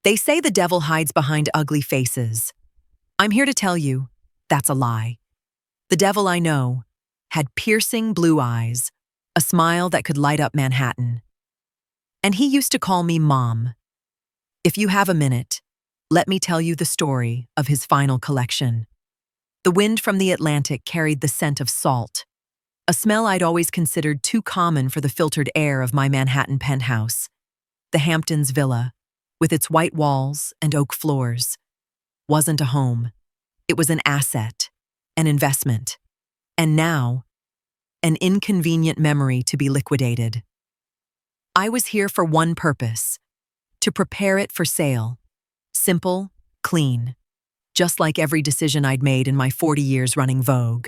They say the devil hides behind ugly faces. I'm here to tell you, that's a lie. The devil I know had piercing blue eyes, a smile that could light up Manhattan. And he used to call me Mom. If you have a minute, let me tell you the story of his final collection. The wind from the Atlantic carried the scent of salt, a smell I'd always considered too common for the filtered air of my Manhattan penthouse. The Hamptons villa, with its white walls and oak floors, wasn't a home. It was an asset, an investment, and now, an inconvenient memory to be liquidated. I was here for one purpose: to prepare it for sale. Simple, clean, just like every decision I'd made in my 40 years running Vogue.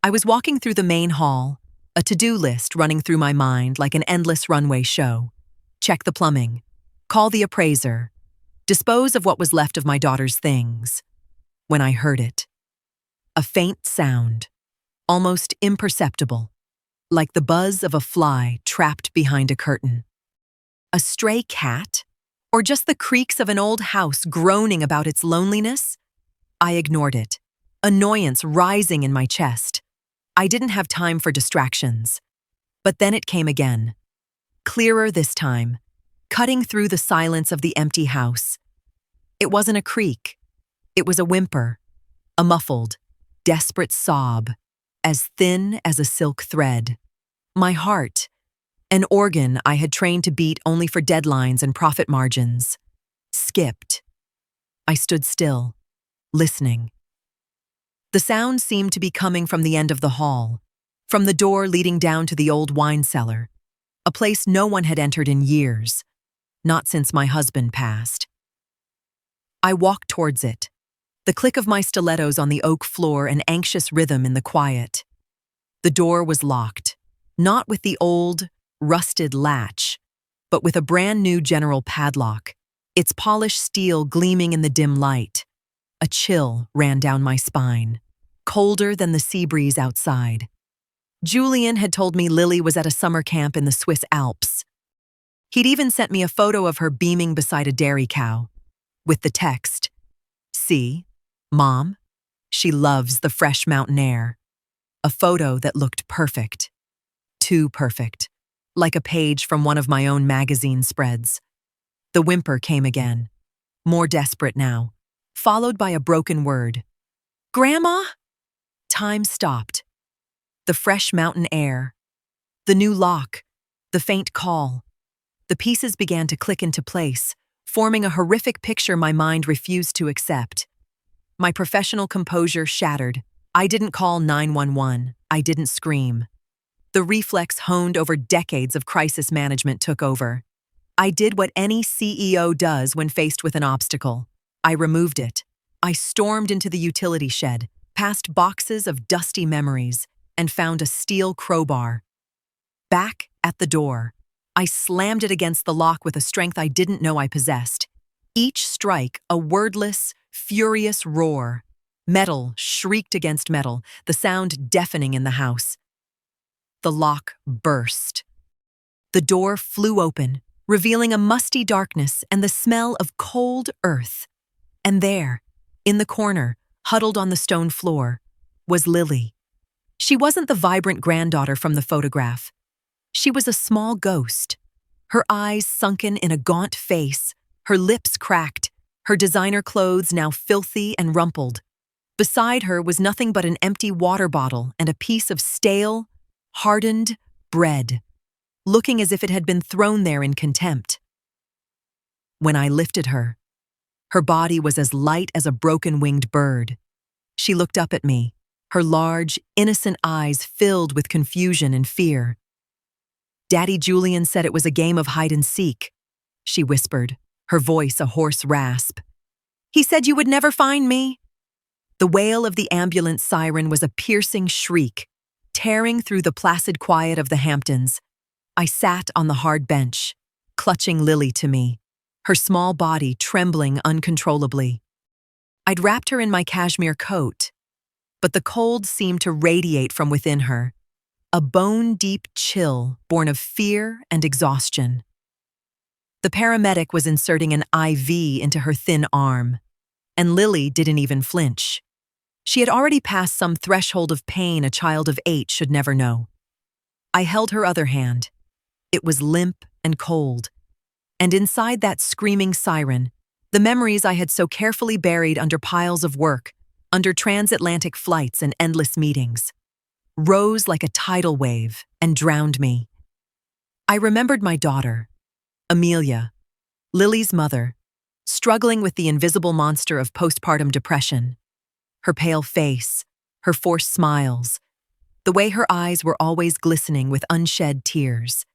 I was walking through the main hall, a to-do list running through my mind like an endless runway show. Check the plumbing, call the appraiser, dispose of what was left of my daughter's things. When I heard it, a faint sound, almost imperceptible, like the buzz of a fly trapped behind a curtain. A stray cat? Or just the creaks of an old house groaning about its loneliness? I ignored it, annoyance rising in my chest. I didn't have time for distractions. But then it came again. Clearer this time, cutting through the silence of the empty house. It wasn't a creak. It was a whimper, a muffled, desperate sob, as thin as a silk thread. My heart, an organ I had trained to beat only for deadlines and profit margins, skipped. I stood still, listening. The sound seemed to be coming from the end of the hall, from the door leading down to the old wine cellar, a place no one had entered in years, not since my husband passed. I walked towards it, the click of my stilettos on the oak floor an anxious rhythm in the quiet. The door was locked, not with the old, rusted latch, but with a brand new general padlock, its polished steel gleaming in the dim light. A chill ran down my spine, colder than the sea breeze outside. Julian had told me Lily was at a summer camp in the Swiss Alps. He'd even sent me a photo of her beaming beside a dairy cow, with the text, "See, Mom, she loves the fresh mountain air." A photo that looked perfect. Too perfect. Like a page from one of my own magazine spreads. The whimper came again, more desperate now, followed by a broken word. "Grandma?" Time stopped. The fresh mountain air, the new lock, the faint call. The pieces began to click into place, forming a horrific picture my mind refused to accept. My professional composure shattered. I didn't call 911. I didn't scream. The reflex honed over decades of crisis management took over. I did what any CEO does when faced with an obstacle. I removed it. I stormed into the utility shed, past boxes of dusty memories, and found a steel crowbar. Back at the door, I slammed it against the lock with a strength I didn't know I possessed. Each strike a wordless, furious roar. Metal shrieked against metal, the sound deafening in the house. The lock burst. The door flew open, revealing a musty darkness and the smell of cold earth. And there, in the corner, huddled on the stone floor, was Lily. She wasn't the vibrant granddaughter from the photograph. She was a small ghost, her eyes sunken in a gaunt face, her lips cracked, her designer clothes now filthy and rumpled. Beside her was nothing but an empty water bottle and a piece of stale, hardened bread, looking as if it had been thrown there in contempt. When I lifted her, her body was as light as a broken-winged bird. She looked up at me, her large, innocent eyes filled with confusion and fear. "Daddy Julian said it was a game of hide-and-seek," she whispered, her voice a hoarse rasp. "He said you would never find me." The wail of the ambulance siren was a piercing shriek, tearing through the placid quiet of the Hamptons. I sat on the hard bench, clutching Lily to me, her small body trembling uncontrollably. I'd wrapped her in my cashmere coat, but the cold seemed to radiate from within her, a bone-deep chill born of fear and exhaustion. The paramedic was inserting an IV into her thin arm, and Lily didn't even flinch. She had already passed some threshold of pain a child of 8 should never know. I held her other hand. It was limp and cold, and inside that screaming siren, the memories I had so carefully buried under piles of work, under transatlantic flights and endless meetings, rose like a tidal wave and drowned me. I remembered my daughter, Amelia, Lily's mother, struggling with the invisible monster of postpartum depression. Her pale face, her forced smiles, the way her eyes were always glistening with unshed tears.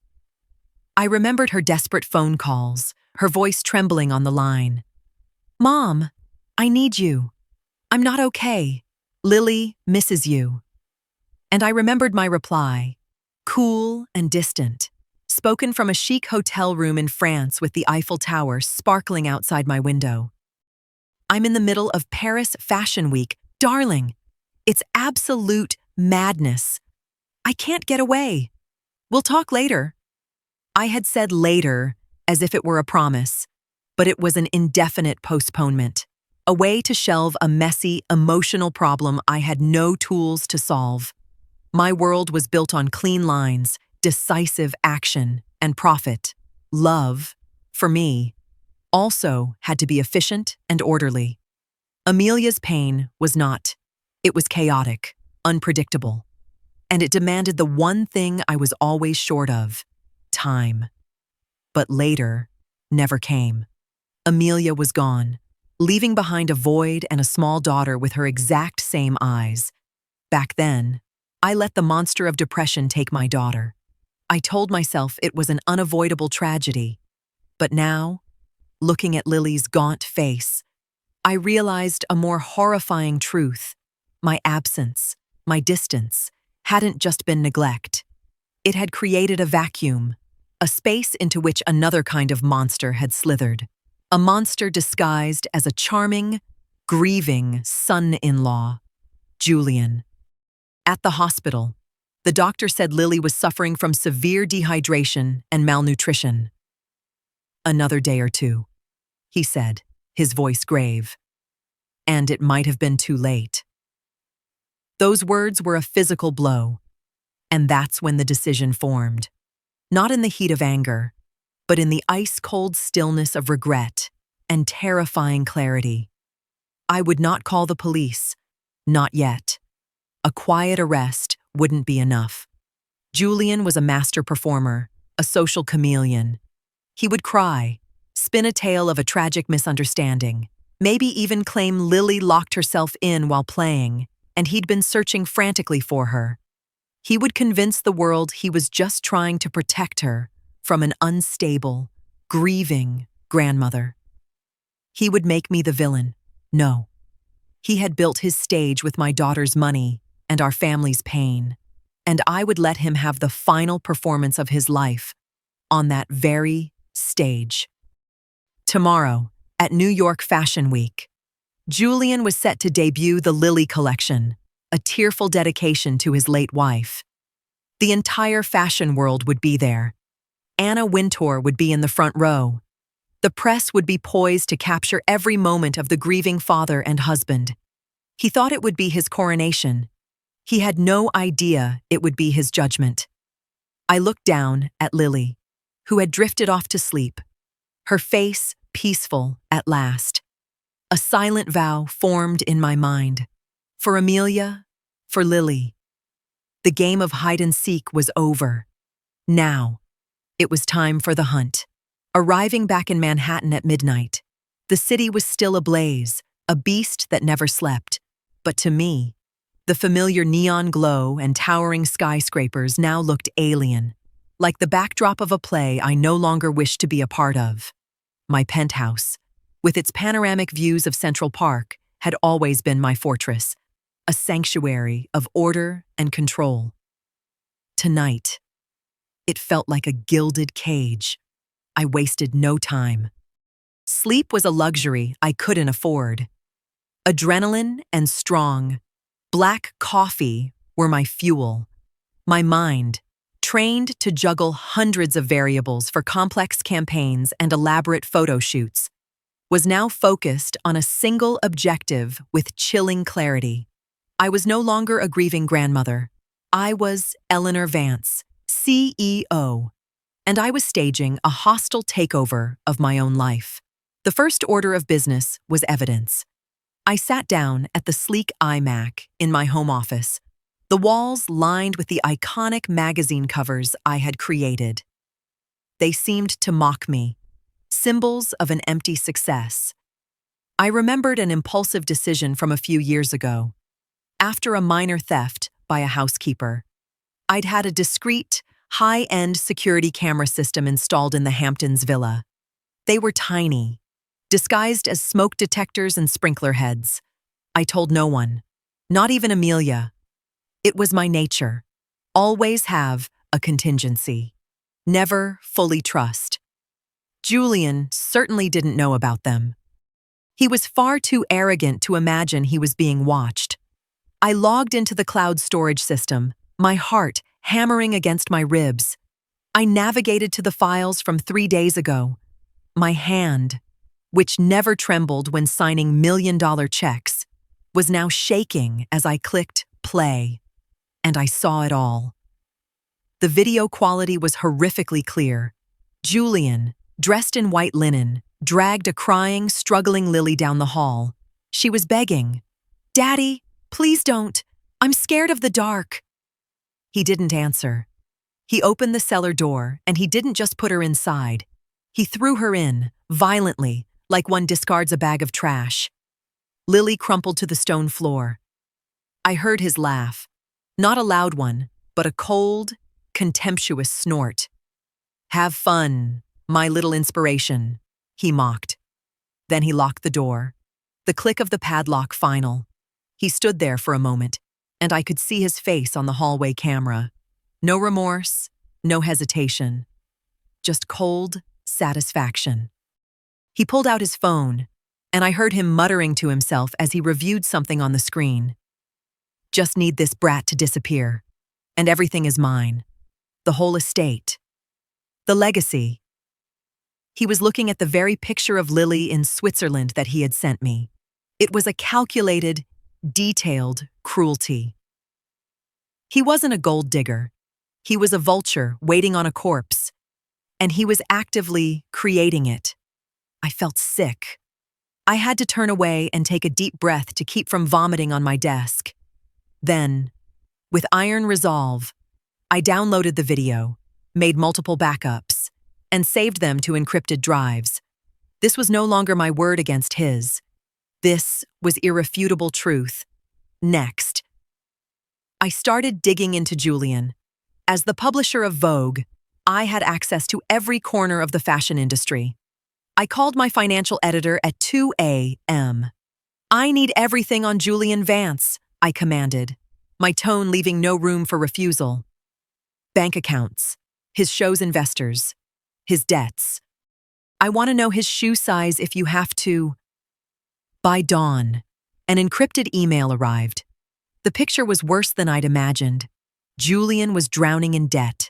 I remembered her desperate phone calls, her voice trembling on the line. "Mom, I need you. I'm not okay. Lily misses you." And I remembered my reply, cool and distant, spoken from a chic hotel room in France with the Eiffel Tower sparkling outside my window. "I'm in the middle of Paris Fashion Week. Darling, it's absolute madness. I can't get away. We'll talk later." I had said later as if it were a promise, but it was an indefinite postponement, a way to shelve a messy, emotional problem I had no tools to solve. My world was built on clean lines, decisive action, and profit. Love, for me, also had to be efficient and orderly. Amelia's pain was not. It was chaotic, unpredictable, and it demanded the one thing I was always short of: time. But later never came. Amelia was gone, leaving behind a void and a small daughter with her exact same eyes. Back then, I let the monster of depression take my daughter. I told myself it was an unavoidable tragedy. But now, looking at Lily's gaunt face, I realized a more horrifying truth. My absence, my distance, hadn't just been neglect. It had created a vacuum, a space into which another kind of monster had slithered. A monster disguised as a charming, grieving son-in-law, Julian. At the hospital, the doctor said Lily was suffering from severe dehydration and malnutrition. "Another day or two," he said, his voice grave. And it might have been too late. Those words were a physical blow, and that's when the decision formed. Not in the heat of anger, but in the ice-cold stillness of regret and terrifying clarity. I would not call the police, not yet. A quiet arrest wouldn't be enough. Julian was a master performer, a social chameleon. He would cry, spin a tale of a tragic misunderstanding, maybe even claim Lily locked herself in while playing, and he'd been searching frantically for her. He would convince the world he was just trying to protect her from an unstable, grieving grandmother. He would make me the villain. No. He had built his stage with my daughter's money and our family's pain, and I would let him have the final performance of his life on that very stage. Tomorrow, at New York Fashion Week, Julian was set to debut the Lily collection, a tearful dedication to his late wife. The entire fashion world would be there. Anna Wintour would be in the front row. The press would be poised to capture every moment of the grieving father and husband. He thought it would be his coronation. He had no idea it would be his judgment. I looked down at Lily, who had drifted off to sleep, her face peaceful at last. A silent vow formed in my mind. For Amelia, for Lily. The game of hide-and-seek was over. Now, it was time for the hunt. Arriving back in Manhattan at midnight, the city was still ablaze, a beast that never slept. But to me, the familiar neon glow and towering skyscrapers now looked alien, like the backdrop of a play I no longer wished to be a part of. My penthouse, with its panoramic views of Central Park, had always been my fortress, a sanctuary of order and control. Tonight, it felt like a gilded cage. I wasted no time. Sleep was a luxury I couldn't afford. Adrenaline and strong, black coffee were my fuel. My mind, trained to juggle hundreds of variables for complex campaigns and elaborate photo shoots, was now focused on a single objective with chilling clarity. I was no longer a grieving grandmother. I was Eleanor Vance, CEO, and I was staging a hostile takeover of my own life. The first order of business was evidence. I sat down at the sleek iMac in my home office, the walls lined with the iconic magazine covers I had created. They seemed to mock me, symbols of an empty success. I remembered an impulsive decision from a few years ago. After a minor theft by a housekeeper, I'd had a discreet, high-end security camera system installed in the Hamptons villa. They were tiny, disguised as smoke detectors and sprinkler heads. I told no one, not even Amelia. It was my nature. Always have a contingency. Never fully trust. Julian certainly didn't know about them. He was far too arrogant to imagine he was being watched. I logged into the cloud storage system, my heart hammering against my ribs. I navigated to the files from 3 days ago. My hand, which never trembled when signing million-dollar checks, was now shaking as I clicked play. And I saw it all. The video quality was horrifically clear. Julian, dressed in white linen, dragged a crying, struggling Lily down the hall. She was begging, "Daddy, please don't. I'm scared of the dark." He didn't answer. He opened the cellar door, and he didn't just put her inside. He threw her in, violently, like one discards a bag of trash. Lily crumpled to the stone floor. I heard his laugh. Not a loud one, but a cold, contemptuous snort. "Have fun, my little inspiration," he mocked. Then he locked the door. The click of the padlock final. He stood there for a moment, and I could see his face on the hallway camera. No remorse, no hesitation. Just cold satisfaction. He pulled out his phone, and I heard him muttering to himself as he reviewed something on the screen. "Just need this brat to disappear, and everything is mine. The whole estate. The legacy." He was looking at the very picture of Lily in Switzerland that he had sent me. It was a calculated, detailed cruelty. He wasn't a gold digger. He was a vulture waiting on a corpse, and he was actively creating it. I felt sick. I had to turn away and take a deep breath to keep from vomiting on my desk. Then, with iron resolve, I downloaded the video, made multiple backups, and saved them to encrypted drives. This was no longer my word against his. This was irrefutable truth. Next, I started digging into Julian. As the publisher of Vogue, I had access to every corner of the fashion industry. I called my financial editor at 2 a.m. "I need everything on Julian Vance," I commanded, my tone leaving no room for refusal. Bank accounts, his show's investors, his debts. I want to know his shoe size if you have to. By dawn, an encrypted email arrived. The picture was worse than I'd imagined. Julian was drowning in debt.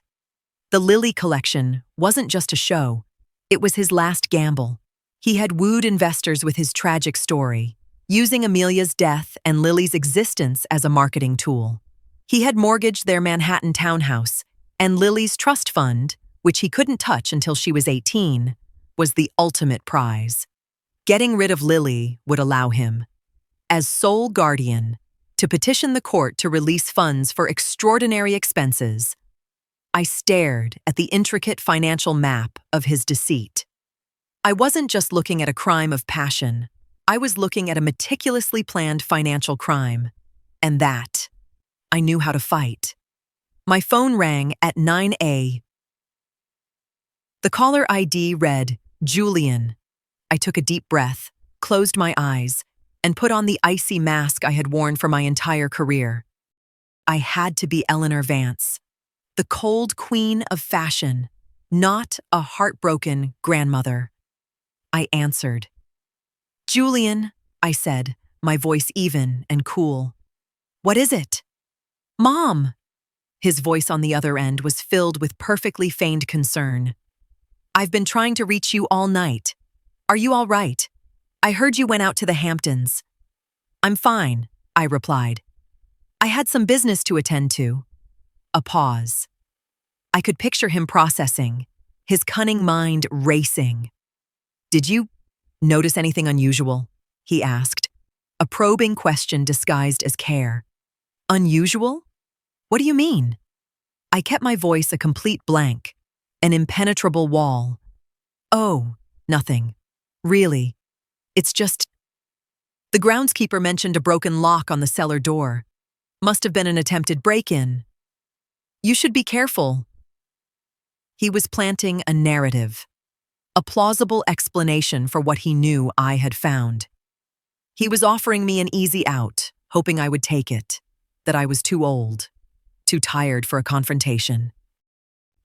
The Lily collection wasn't just a show. It was his last gamble. He had wooed investors with his tragic story, using Amelia's death and Lily's existence as a marketing tool. He had mortgaged their Manhattan townhouse, and Lily's trust fund, which he couldn't touch until she was 18, was the ultimate prize. Getting rid of Lily would allow him, as sole guardian, to petition the court to release funds for extraordinary expenses. I stared at the intricate financial map of his deceit. I wasn't just looking at a crime of passion. I was looking at a meticulously planned financial crime. And that, I knew how to fight. My phone rang at 9 a.m. The caller ID read, "Julian." I took a deep breath, closed my eyes, and put on the icy mask I had worn for my entire career. I had to be Eleanor Vance, the cold queen of fashion, not a heartbroken grandmother. I answered. "Julian," I said, my voice even and cool. "What is it?" "Mom." His voice on the other end was filled with perfectly feigned concern. "I've been trying to reach you all night. Are you all right? I heard you went out to the Hamptons." "I'm fine," I replied. "I had some business to attend to." A pause. I could picture him processing, his cunning mind racing. "Did you notice anything unusual?" he asked, a probing question disguised as care. "Unusual? What do you mean?" I kept my voice a complete blank, an impenetrable wall. "Oh, nothing. Really. It's just—" The groundskeeper mentioned a broken lock on the cellar door. Must have been an attempted break-in. "You should be careful." He was planting a narrative, a plausible explanation for what he knew I had found. He was offering me an easy out, hoping I would take it, that I was too old, too tired for a confrontation.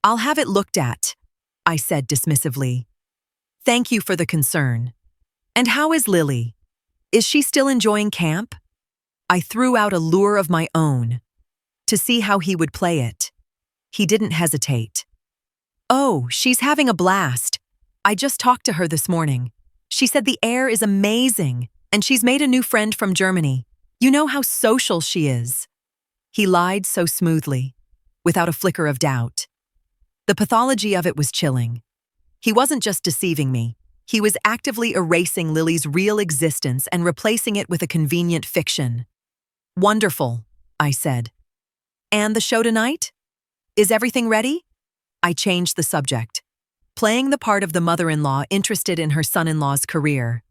"I'll have it looked at," I said dismissively. "Thank you for the concern. And how is Lily? Is she still enjoying camp?" I threw out a lure of my own, to see how he would play it. He didn't hesitate. "Oh, she's having a blast. I just talked to her this morning. She said the air is amazing, and she's made a new friend from Germany. You know how social she is." He lied so smoothly, without a flicker of doubt. The pathology of it was chilling. He wasn't just deceiving me. He was actively erasing Lily's real existence and replacing it with a convenient fiction. "Wonderful," I said. "And the show tonight? Is everything ready?" I changed the subject, playing the part of the mother-in-law interested in her son-in-law's career.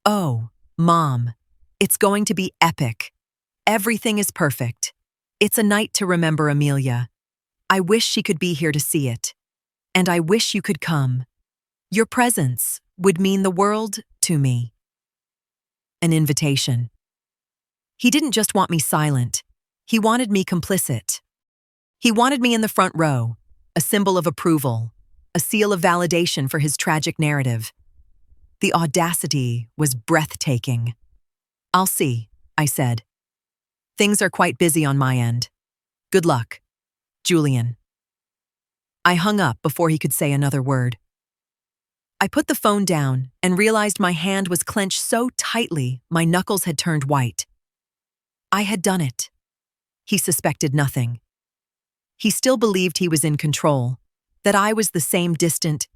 "Oh, Mom, it's going to be epic. Everything is perfect. It's a night to remember Amelia. I wish she could be here to see it. And I wish you could come. Your presence would mean the world to me." An invitation. He didn't just want me silent. He wanted me complicit. He wanted me in the front row, a symbol of approval, a seal of validation for his tragic narrative. The audacity was breathtaking. "I'll see," I said. "Things are quite busy on my end. Good luck, Julian." I hung up before he could say another word. I put the phone down and realized my hand was clenched so tightly my knuckles had turned white. I had done it. He suspected nothing. He still believed he was in control, that I was the same distant,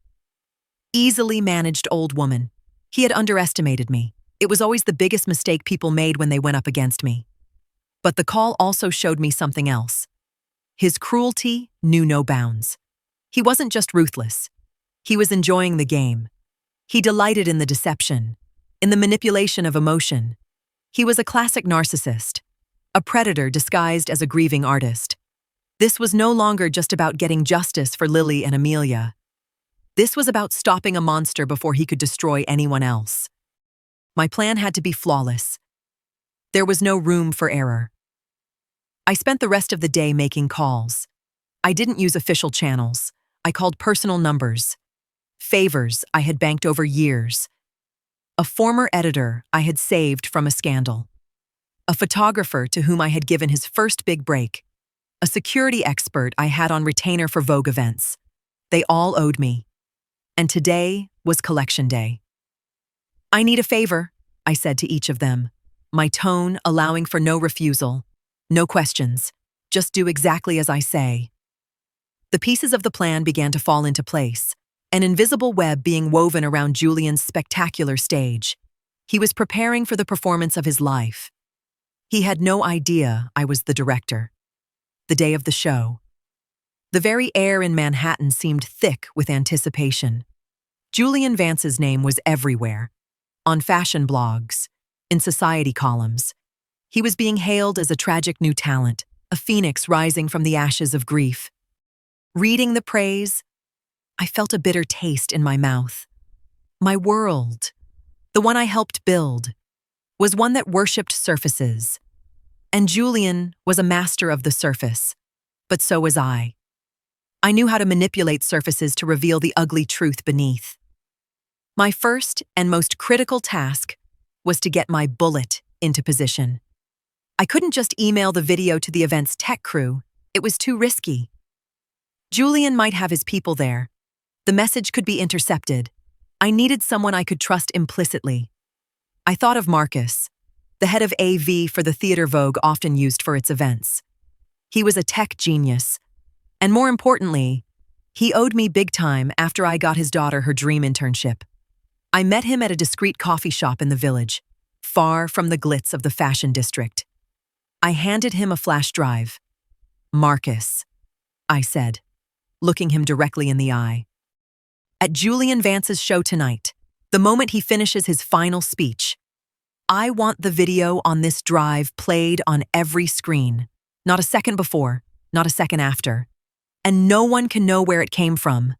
easily managed old woman. He had underestimated me. It was always the biggest mistake people made when they went up against me. But the call also showed me something else. His cruelty knew no bounds. He wasn't just ruthless. He was enjoying the game. He delighted in the deception, in the manipulation of emotion. He was a classic narcissist, a predator disguised as a grieving artist. This was no longer just about getting justice for Lily and Amelia. This was about stopping a monster before he could destroy anyone else. My plan had to be flawless. There was no room for error. I spent the rest of the day making calls. I didn't use official channels. I called personal numbers. Favors I had banked over years. A former editor I had saved from a scandal. A photographer to whom I had given his first big break. A security expert I had on retainer for Vogue events. They all owed me. And today was collection day. "I need a favor," I said to each of them, my tone allowing for no refusal, no questions, just do exactly as I say. The pieces of the plan began to fall into place, an invisible web being woven around Julian's spectacular stage. He was preparing for the performance of his life. He had no idea I was the director. The day of the show. The very air in Manhattan seemed thick with anticipation. Julian Vance's name was everywhere. On fashion blogs, in society columns. He was being hailed as a tragic new talent, a phoenix rising from the ashes of grief. Reading the praise, I felt a bitter taste in my mouth. My world, the one I helped build, was one that worshipped surfaces. And Julian was a master of the surface, but so was I. I knew how to manipulate surfaces to reveal the ugly truth beneath. My first and most critical task was to get my bullet into position. I couldn't just email the video to the event's tech crew It was too risky. Julian might have his people there. The message could be intercepted. I needed someone I could trust implicitly. I thought of Marcus, the head of AV for the theater Vogue often used for its events. He was a tech genius. And more importantly, he owed me big time after I got his daughter her dream internship. I met him at a discreet coffee shop in the village, far from the glitz of the fashion district. I handed him a flash drive. "Marcus," I said, looking him directly in the eye. "At Julian Vance's show tonight, the moment he finishes his final speech, I want the video on this drive played on every screen. Not a second before, not a second after. And no one can know where it came from."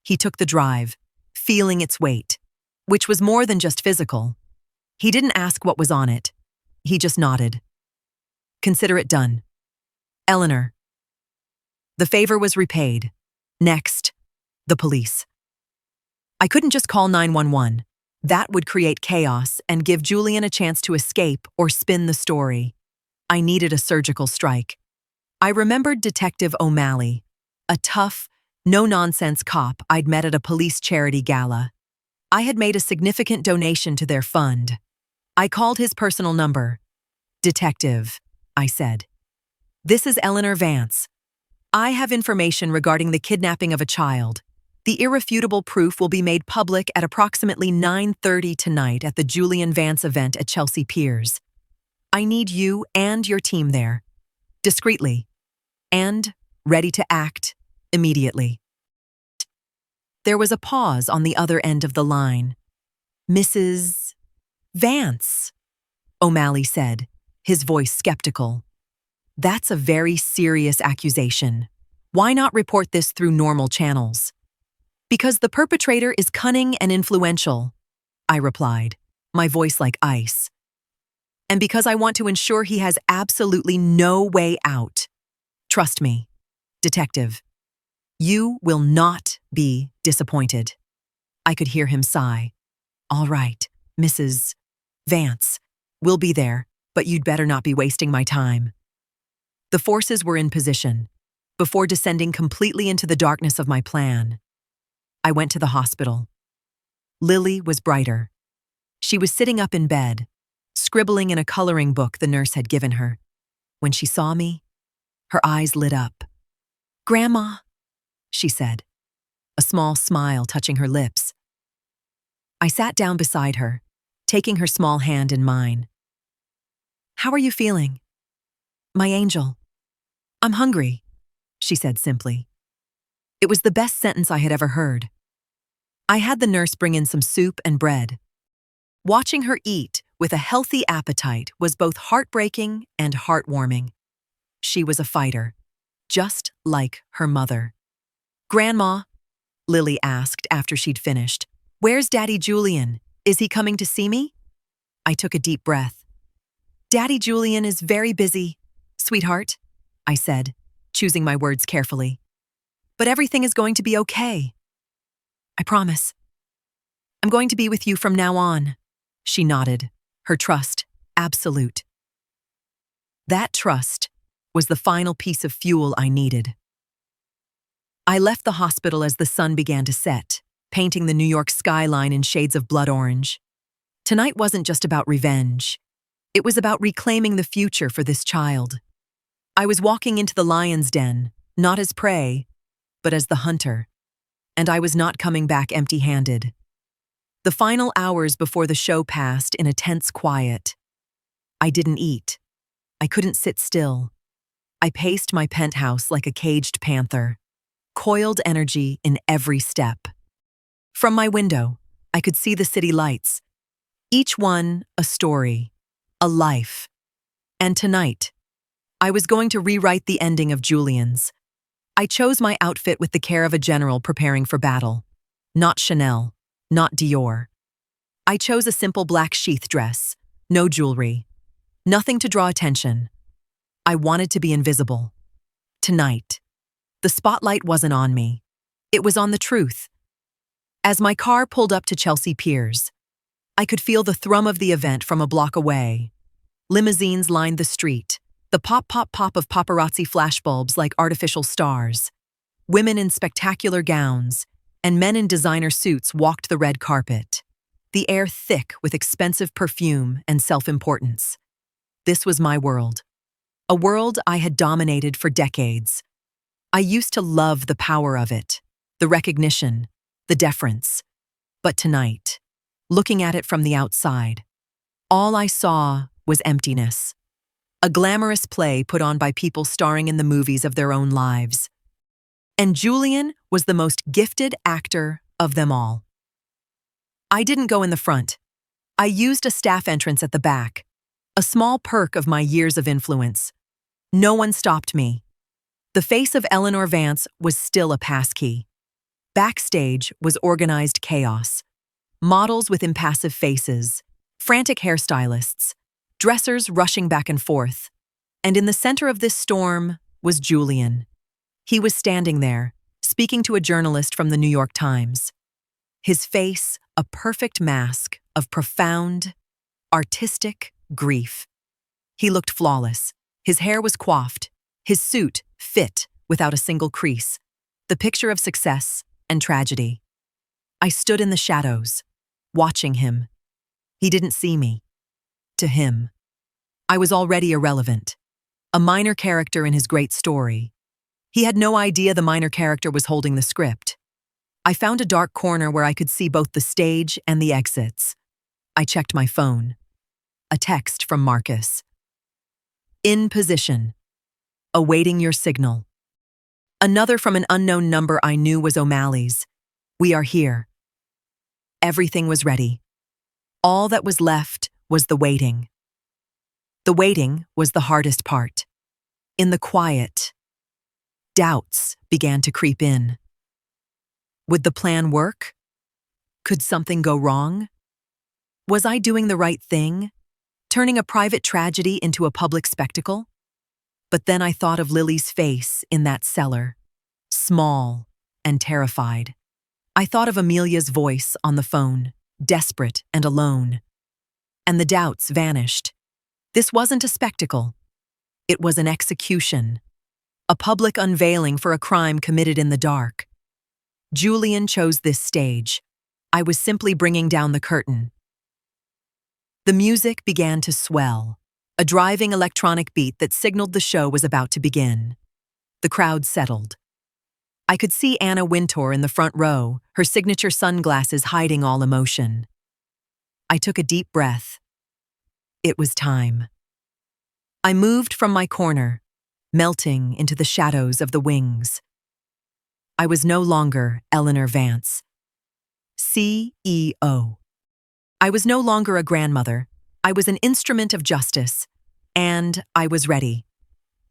He took the drive, feeling its weight, which was more than just physical. He didn't ask what was on it. He just nodded. "Consider it done. Eleanor." The favor was repaid. Next, the police. I couldn't just call 911. That would create chaos and give Julian a chance to escape or spin the story. I needed a surgical strike. I remembered Detective O'Malley, a tough, no-nonsense cop I'd met at a police charity gala. I had made a significant donation to their fund. I called his personal number. "Detective," I said. "This is Eleanor Vance. I have information regarding the kidnapping of a child. The irrefutable proof will be made public at approximately 9:30 tonight at the Julian Vance event at Chelsea Piers. I need you and your team there, discreetly, and ready to act immediately." There was a pause on the other end of the line. "Mrs. Vance," O'Malley said, his voice skeptical. "That's a very serious accusation. Why not report this through normal channels?" "Because the perpetrator is cunning and influential," I replied, my voice like ice. "And because I want to ensure he has absolutely no way out. Trust me, detective. You will not be disappointed." I could hear him sigh. "All right, Mrs. Vance, we'll be there, but you'd better not be wasting my time." The forces were in position. Before descending completely into the darkness of my plan, I went to the hospital. Lily was brighter. She was sitting up in bed, scribbling in a coloring book the nurse had given her. When she saw me, her eyes lit up. "Grandma," she said, a small smile touching her lips. I sat down beside her, taking her small hand in mine. "How are you feeling?" "My angel." "I'm hungry," she said simply. It was the best sentence I had ever heard. I had the nurse bring in some soup and bread. Watching her eat with a healthy appetite was both heartbreaking and heartwarming. She was a fighter, just like her mother. "Grandma," Lily asked after she'd finished, "where's Daddy Julian? Is he coming to see me?" I took a deep breath. "Daddy Julian is very busy, sweetheart," I said, choosing my words carefully. "But everything is going to be okay. I promise. I'm going to be with you from now on." She nodded, her trust absolute. That trust was the final piece of fuel I needed. I left the hospital as the sun began to set, painting the New York skyline in shades of blood orange. Tonight wasn't just about revenge. It was about reclaiming the future for this child. I was walking into the lion's den, not as prey, but as the hunter. And I was not coming back empty-handed. The final hours before the show passed in a tense quiet. I didn't eat. I couldn't sit still. I paced my penthouse like a caged panther, coiled energy in every step. From my window, I could see the city lights. Each one a story, a life. And tonight, I was going to rewrite the ending of Julian's. I chose my outfit with the care of a general preparing for battle. Not Chanel, not Dior. I chose a simple black sheath dress, no jewelry, nothing to draw attention. I wanted to be invisible. Tonight, the spotlight wasn't on me. It was on the truth. As my car pulled up to Chelsea Piers, I could feel the thrum of the event from a block away. Limousines lined the street, The pop, pop, pop of paparazzi flashbulbs like artificial stars. Women in spectacular gowns and men in designer suits walked the red carpet, the air thick with expensive perfume and self-importance. This was my world, a world I had dominated for decades. I used to love the power of it, the recognition, the deference. But tonight, looking at it from the outside, all I saw was emptiness. A glamorous play put on by people starring in the movies of their own lives. And Julian was the most gifted actor of them all. I didn't go in the front. I used a staff entrance at the back, a small perk of my years of influence. No one stopped me. The face of Eleanor Vance was still a passkey. Backstage was organized chaos. Models with impassive faces, frantic hairstylists, dressers rushing back and forth. And in the center of this storm was Julian. He was standing there, speaking to a journalist from the New York Times. His face, a perfect mask of profound, artistic grief. He looked flawless. His hair was coiffed, his suit fit without a single crease, the picture of success and tragedy. I stood in the shadows, watching him. He didn't see me. To him, I was already irrelevant, a minor character in his great story. He had no idea the minor character was holding the script. I found a dark corner where I could see both the stage and the exits. I checked my phone. A text from Marcus. In position. Awaiting your signal. Another from an unknown number I knew was O'Malley's. We are here. Everything was ready. All that was left was the waiting. The waiting was the hardest part. In the quiet, doubts began to creep in. Would the plan work? Could something go wrong? Was I doing the right thing, turning a private tragedy into a public spectacle? But then I thought of Lily's face in that cellar, small and terrified. I thought of Amelia's voice on the phone, desperate and alone. And the doubts vanished. This wasn't a spectacle. It was an execution, a public unveiling for a crime committed in the dark. Julian chose this stage. I was simply bringing down the curtain. The music began to swell, a driving electronic beat that signaled the show was about to begin. The crowd settled. I could see Anna Wintour in the front row, her signature sunglasses hiding all emotion. I took a deep breath. It was time. I moved from my corner, melting into the shadows of the wings. I was no longer Eleanor Vance, CEO. I was no longer a grandmother. I was an instrument of justice, and I was ready.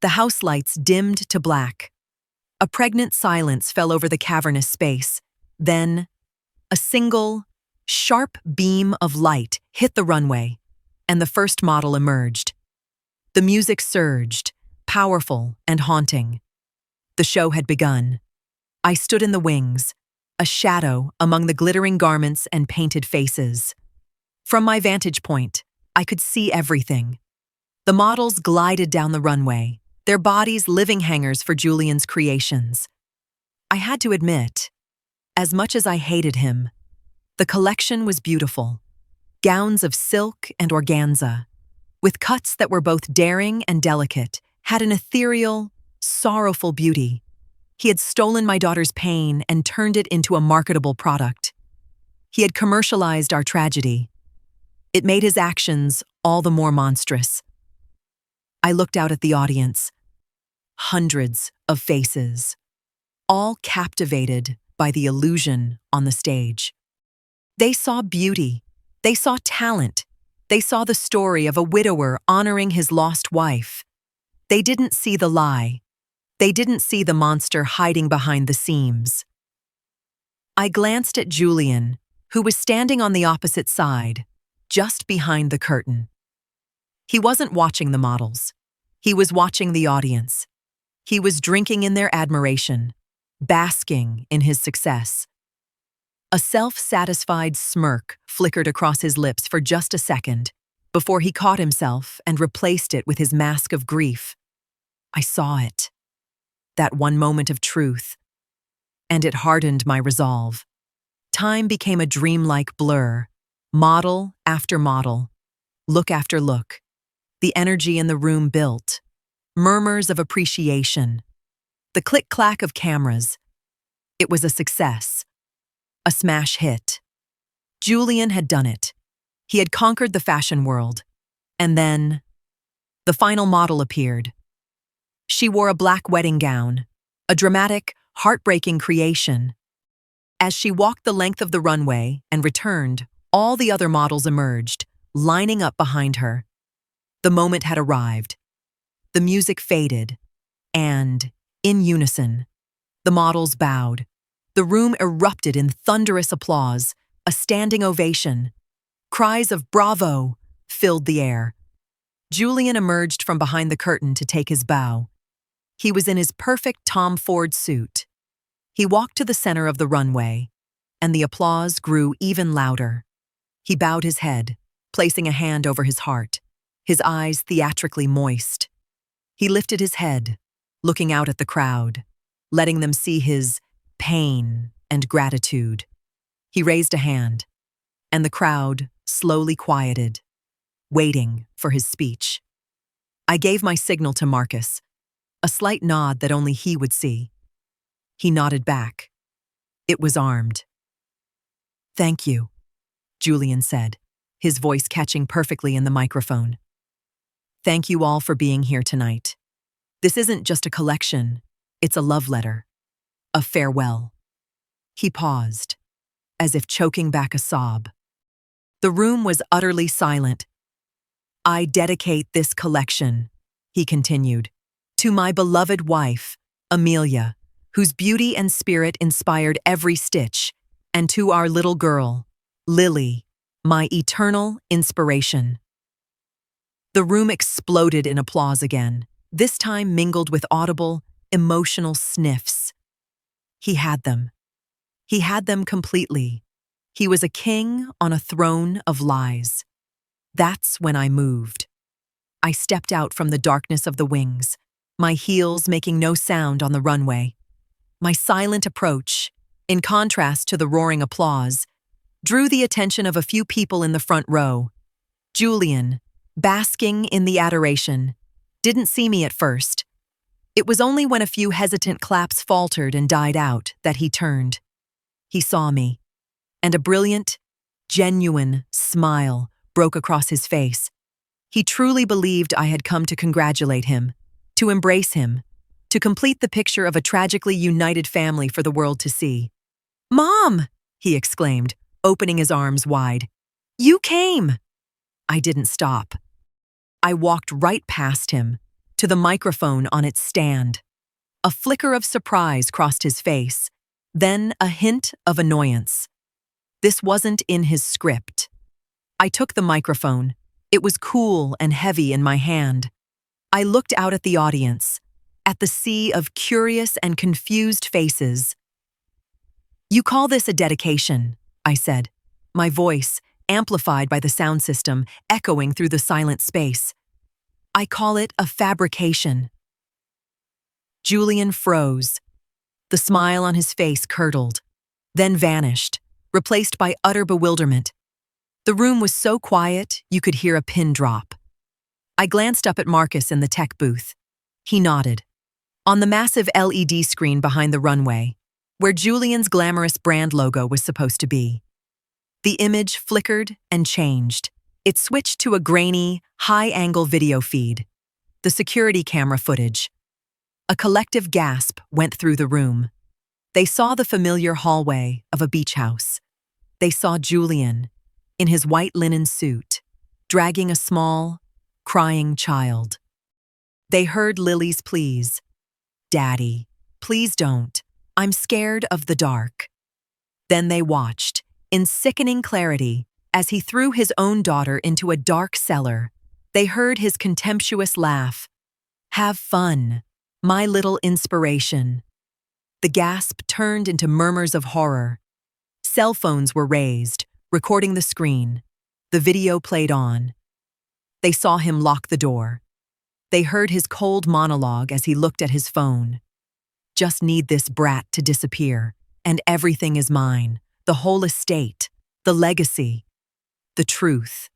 The house lights dimmed to black. A pregnant silence fell over the cavernous space. Then, a single, sharp beam of light hit the runway, and the first model emerged. The music surged, powerful and haunting. The show had begun. I stood in the wings, a shadow among the glittering garments and painted faces. From my vantage point, I could see everything. The models glided down the runway, their bodies living hangers for Julian's creations. I had to admit, as much as I hated him, the collection was beautiful. Gowns of silk and organza, with cuts that were both daring and delicate, had an ethereal, sorrowful beauty. He had stolen my daughter's pain and turned it into a marketable product. He had commercialized our tragedy. It made his actions all the more monstrous. I looked out at the audience. Hundreds of faces, all captivated by the illusion on the stage. They saw beauty. They saw talent. They saw the story of a widower honoring his lost wife. They didn't see the lie. They didn't see the monster hiding behind the seams. I glanced at Julian, who was standing on the opposite side, just behind the curtain. He wasn't watching the models. He was watching the audience. He was drinking in their admiration, basking in his success. A self-satisfied smirk flickered across his lips for just a second, before he caught himself and replaced it with his mask of grief. I saw it, that one moment of truth, and it hardened my resolve. Time became a dreamlike blur, model after model, look after look. The energy in the room built, murmurs of appreciation, the click-clack of cameras. It was a success, a smash hit. Julian had done it. He had conquered the fashion world. And then, the final model appeared. She wore a black wedding gown, a dramatic, heartbreaking creation. As she walked the length of the runway and returned, all the other models emerged, lining up behind her. The moment had arrived. The music faded, and, in unison, the models bowed. The room erupted in thunderous applause, a standing ovation. Cries of "Bravo!" filled the air. Julian emerged from behind the curtain to take his bow. He was in his perfect Tom Ford suit. He walked to the center of the runway, and the applause grew even louder. He bowed his head, placing a hand over his heart, his eyes theatrically moist. He lifted his head, looking out at the crowd, letting them see his pain and gratitude. He raised a hand, and the crowd slowly quieted, waiting for his speech. I gave my signal to Marcus, a slight nod that only he would see. He nodded back. It was armed. "Thank you," Julian said, his voice catching perfectly in the microphone. "Thank you all for being here tonight. This isn't just a collection, it's a love letter. A farewell." He paused, as if choking back a sob. The room was utterly silent. "I dedicate this collection," he continued, "to my beloved wife, Amelia, whose beauty and spirit inspired every stitch, and to our little girl, Lily, my eternal inspiration." The room exploded in applause again, this time mingled with audible, emotional sniffs. He had them. He had them completely. He was a king on a throne of lies. That's when I moved. I stepped out from the darkness of the wings, my heels making no sound on the runway. My silent approach, in contrast to the roaring applause, drew the attention of a few people in the front row. Julian, basking in the adoration, didn't see me at first. It was only when a few hesitant claps faltered and died out that he turned. He saw me, and a brilliant, genuine smile broke across his face. He truly believed I had come to congratulate him, to embrace him, to complete the picture of a tragically united family for the world to see. "Mom!" he exclaimed, opening his arms wide. "You came!" I didn't stop. I walked right past him, to the microphone on its stand. A flicker of surprise crossed his face, then a hint of annoyance. This wasn't in his script. I took the microphone. It was cool and heavy in my hand. I looked out at the audience, at the sea of curious and confused faces. "You call this a dedication," I said, my voice, amplified by the sound system, echoing through the silent space. "I call it a fabrication." Julian froze. The smile on his face curdled, then vanished, replaced by utter bewilderment. The room was so quiet you could hear a pin drop. I glanced up at Marcus in the tech booth. He nodded. On the massive LED screen behind the runway, where Julian's glamorous brand logo was supposed to be, the image flickered and changed. It switched to a grainy, high-angle video feed, the security camera footage. A collective gasp went through the room. They saw the familiar hallway of a beach house. They saw Julian, in his white linen suit, dragging a small, crying child. They heard Lily's pleas. "Daddy, please don't. I'm scared of the dark." Then they watched, in sickening clarity, as he threw his own daughter into a dark cellar. They heard his contemptuous laugh. "Have fun, my little inspiration." The gasp turned into murmurs of horror. Cell phones were raised, recording the screen. The video played on. They saw him lock the door. They heard his cold monologue as he looked at his phone. Just need this brat to disappear, and everything is mine. The whole estate, the legacy. The truth,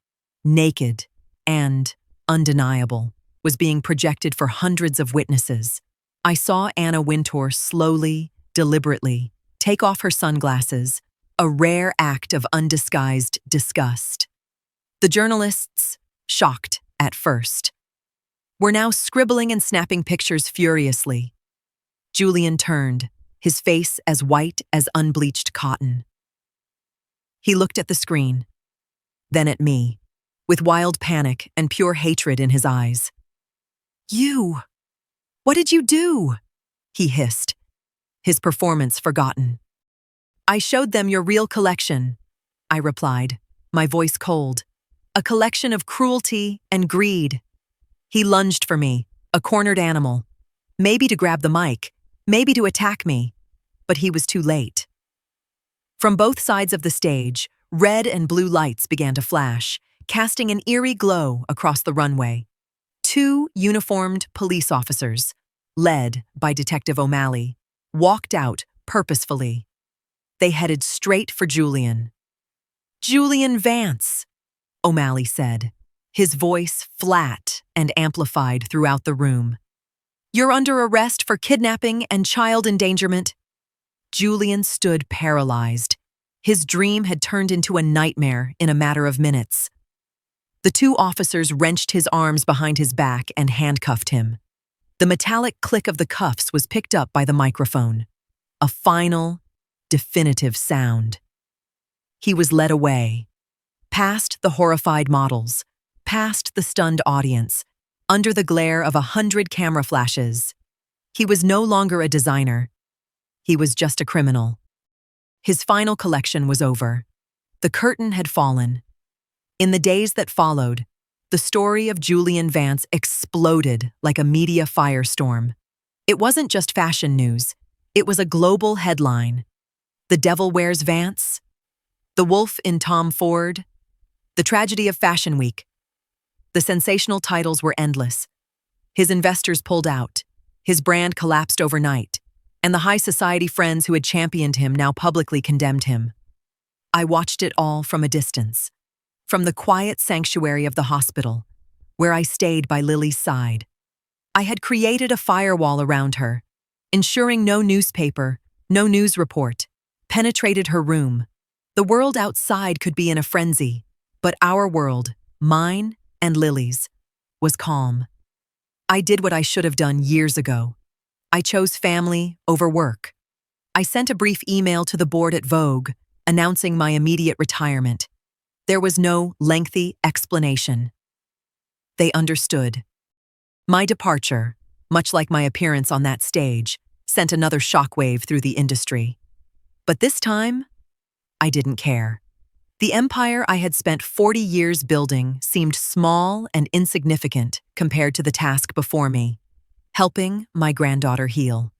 naked and undeniable, was being projected for hundreds of witnesses. I saw Anna Wintour slowly, deliberately, take off her sunglasses, a rare act of undisguised disgust. The journalists, shocked at first, were now scribbling and snapping pictures furiously. Julian turned, his face as white as unbleached cotton. He looked at the screen, then at me, with wild panic and pure hatred in his eyes. "You! What did you do?" he hissed, his performance forgotten. "I showed them your real collection," I replied, my voice cold. "A collection of cruelty and greed." He lunged for me, a cornered animal, maybe to grab the mic, maybe to attack me, but he was too late. From both sides of the stage, red and blue lights began to flash, casting an eerie glow across the runway. Two uniformed police officers, led by Detective O'Malley, walked out purposefully. They headed straight for Julian. "Julian Vance," O'Malley said, his voice flat and amplified throughout the room. "You're under arrest for kidnapping and child endangerment." Julian stood paralyzed. His dream had turned into a nightmare in a matter of minutes. The two officers wrenched his arms behind his back and handcuffed him. The metallic click of the cuffs was picked up by the microphone. A final, definitive sound. He was led away, past the horrified models, past the stunned audience, under the glare of 100 camera flashes. He was no longer a designer. He was just a criminal. His final collection was over. The curtain had fallen. In the days that followed, the story of Julian Vance exploded like a media firestorm. It wasn't just fashion news. It was a global headline. The Devil Wears Vance, The Wolf in Tom Ford, The Tragedy of Fashion Week. The sensational titles were endless. His investors pulled out. His brand collapsed overnight, and the high society friends who had championed him now publicly condemned him. I watched it all from a distance, from the quiet sanctuary of the hospital, where I stayed by Lily's side. I had created a firewall around her, ensuring no newspaper, no news report, penetrated her room. The world outside could be in a frenzy, but our world, mine and Lily's, was calm. I did what I should have done years ago. I chose family over work. I sent a brief email to the board at Vogue, announcing my immediate retirement. There was no lengthy explanation. They understood. My departure, much like my appearance on that stage, sent another shockwave through the industry. But this time, I didn't care. The empire I had spent 40 years building seemed small and insignificant compared to the task before me, helping my granddaughter heal.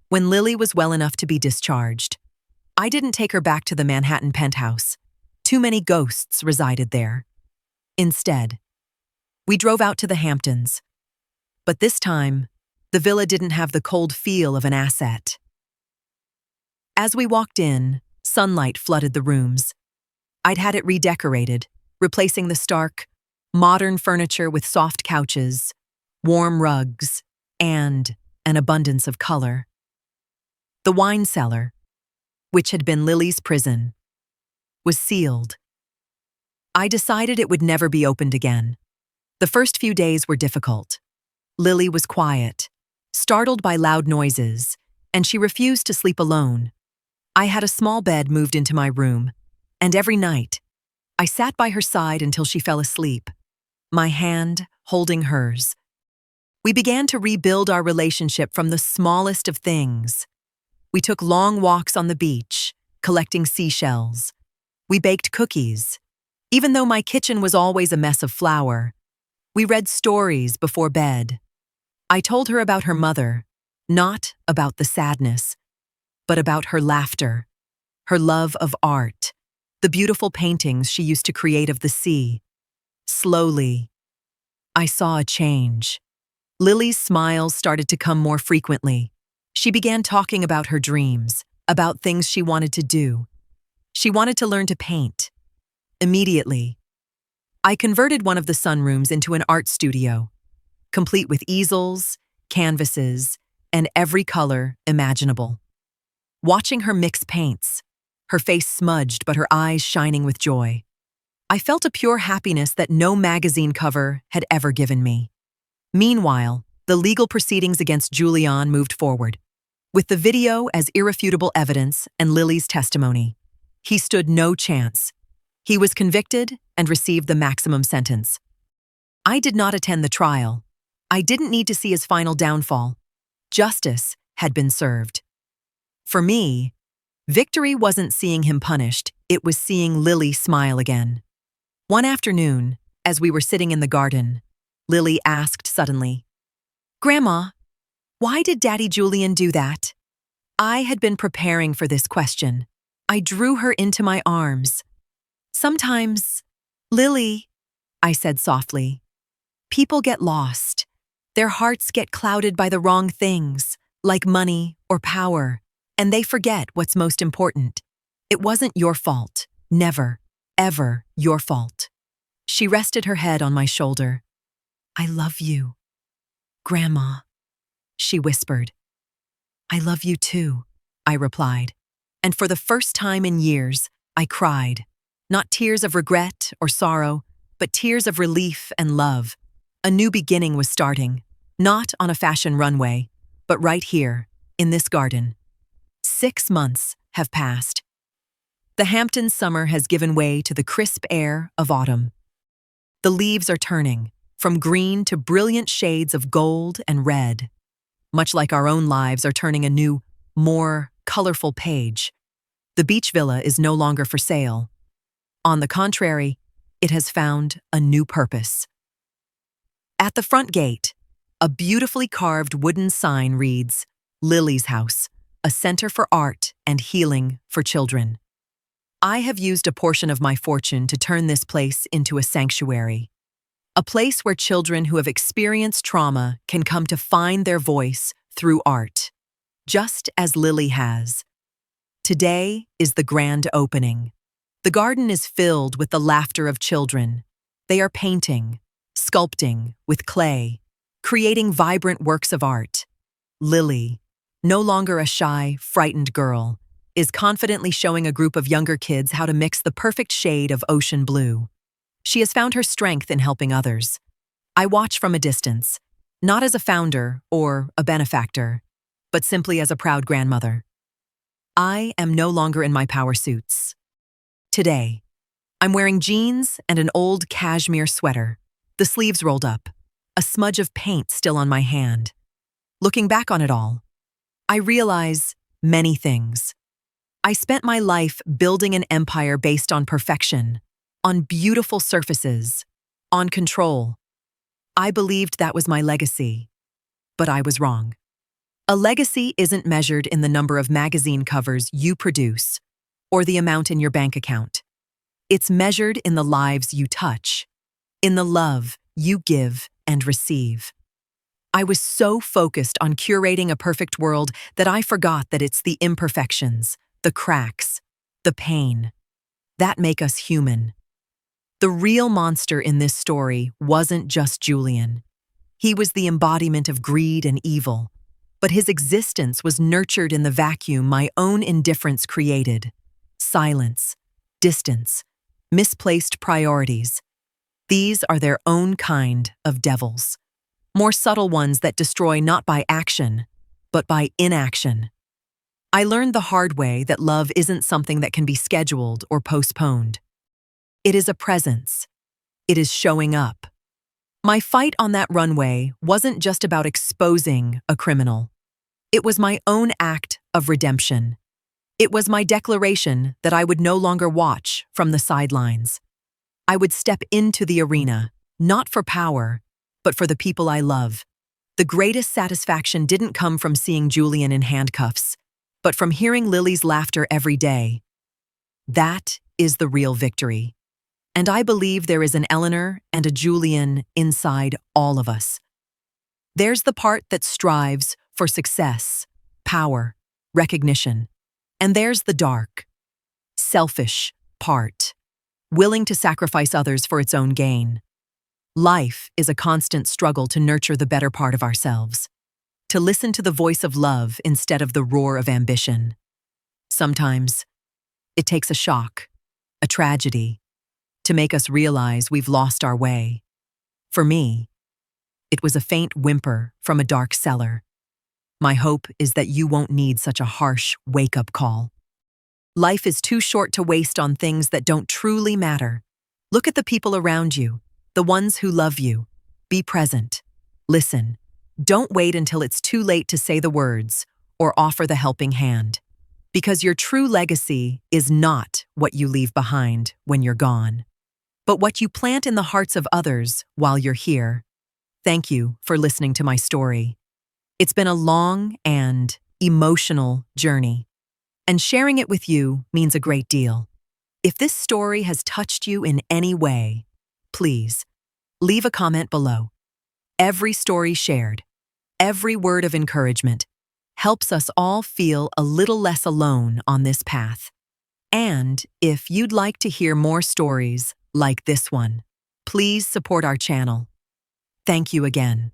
When Lily was well enough to be discharged, I didn't take her back to the Manhattan penthouse. Too many ghosts resided there. Instead, we drove out to the Hamptons. But this time, the villa didn't have the cold feel of an asset. As we walked in, sunlight flooded the rooms. I'd had it redecorated, replacing the stark, modern furniture with soft couches, warm rugs, and an abundance of color. The wine cellar, which had been Lily's prison, was sealed. I decided it would never be opened again. The first few days were difficult. Lily was quiet, startled by loud noises, and she refused to sleep alone. I had a small bed moved into my room, and every night, I sat by her side until she fell asleep, my hand holding hers. We began to rebuild our relationship from the smallest of things. We took long walks on the beach, collecting seashells. We baked cookies. Even though my kitchen was always a mess of flour, we read stories before bed. I told her about her mother, not about the sadness, but about her laughter, her love of art, the beautiful paintings she used to create of the sea. Slowly, I saw a change. Lily's smiles started to come more frequently. She began talking about her dreams, about things she wanted to do. She wanted to learn to paint. Immediately, I converted one of the sunrooms into an art studio, complete with easels, canvases, and every color imaginable. Watching her mix paints, her face smudged but her eyes shining with joy, I felt a pure happiness that no magazine cover had ever given me. Meanwhile, the legal proceedings against Julian moved forward. With the video as irrefutable evidence and Lily's testimony, he stood no chance. He was convicted and received the maximum sentence. I did not attend the trial. I didn't need to see his final downfall. Justice had been served. For me, victory wasn't seeing him punished, it was seeing Lily smile again. One afternoon, as we were sitting in the garden, Lily asked suddenly, "Grandma, why did Daddy Julian do that?" I had been preparing for this question. I drew her into my arms. "Sometimes, Lily," I said softly, "people get lost. Their hearts get clouded by the wrong things, like money or power, and they forget what's most important. It wasn't your fault. Never, ever your fault." She rested her head on my shoulder. "I love you, Grandma," she whispered. "I love you too," I replied. And for the first time in years, I cried. Not tears of regret or sorrow, but tears of relief and love. A new beginning was starting, not on a fashion runway, but right here, in this garden. 6 months have passed. The Hamptons summer has given way to the crisp air of autumn. The leaves are turning, from green to brilliant shades of gold and red. Much like our own lives are turning a new, more colorful page. The beach villa is no longer for sale. On the contrary, it has found a new purpose. At the front gate, a beautifully carved wooden sign reads, "Lily's House, a center for art and healing for children." I have used a portion of my fortune to turn this place into a sanctuary. A place where children who have experienced trauma can come to find their voice through art, just as Lily has. Today is the grand opening. The garden is filled with the laughter of children. They are painting, sculpting with clay, creating vibrant works of art. Lily, no longer a shy, frightened girl, is confidently showing a group of younger kids how to mix the perfect shade of ocean blue. She has found her strength in helping others. I watch from a distance, not as a founder or a benefactor, but simply as a proud grandmother. I am no longer in my power suits. Today, I'm wearing jeans and an old cashmere sweater, the sleeves rolled up, a smudge of paint still on my hand. Looking back on it all, I realize many things. I spent my life building an empire based on perfection, on beautiful surfaces, on control. I believed that was my legacy, but I was wrong. A legacy isn't measured in the number of magazine covers you produce or the amount in your bank account. It's measured in the lives you touch, in the love you give and receive. I was so focused on curating a perfect world that I forgot that it's the imperfections, the cracks, the pain, that make us human. The real monster in this story wasn't just Julian. He was the embodiment of greed and evil, but his existence was nurtured in the vacuum my own indifference created. Silence, distance, misplaced priorities. These are their own kind of devils. More subtle ones that destroy not by action, but by inaction. I learned the hard way that love isn't something that can be scheduled or postponed. It is a presence. It is showing up. My fight on that runway wasn't just about exposing a criminal. It was my own act of redemption. It was my declaration that I would no longer watch from the sidelines. I would step into the arena, not for power, but for the people I love. The greatest satisfaction didn't come from seeing Julian in handcuffs, but from hearing Lily's laughter every day. That is the real victory. And I believe there is an Eleanor and a Julian inside all of us. There's the part that strives for success, power, recognition. And there's the dark, selfish part, willing to sacrifice others for its own gain. Life is a constant struggle to nurture the better part of ourselves, to listen to the voice of love instead of the roar of ambition. Sometimes, it takes a shock, a tragedy, to make us realize we've lost our way. For me, it was a faint whimper from a dark cellar. My hope is that you won't need such a harsh wake-up call. Life is too short to waste on things that don't truly matter. Look at the people around you, the ones who love you. Be present. Listen. Don't wait until it's too late to say the words or offer the helping hand. Because your true legacy is not what you leave behind when you're gone, but what you plant in the hearts of others while you're here. Thank you for listening to my story. It's been a long and emotional journey, and sharing it with you means a great deal. If this story has touched you in any way, please leave a comment below. Every story shared, every word of encouragement, helps us all feel a little less alone on this path. And if you'd like to hear more stories like this one, please support our channel. Thank you again.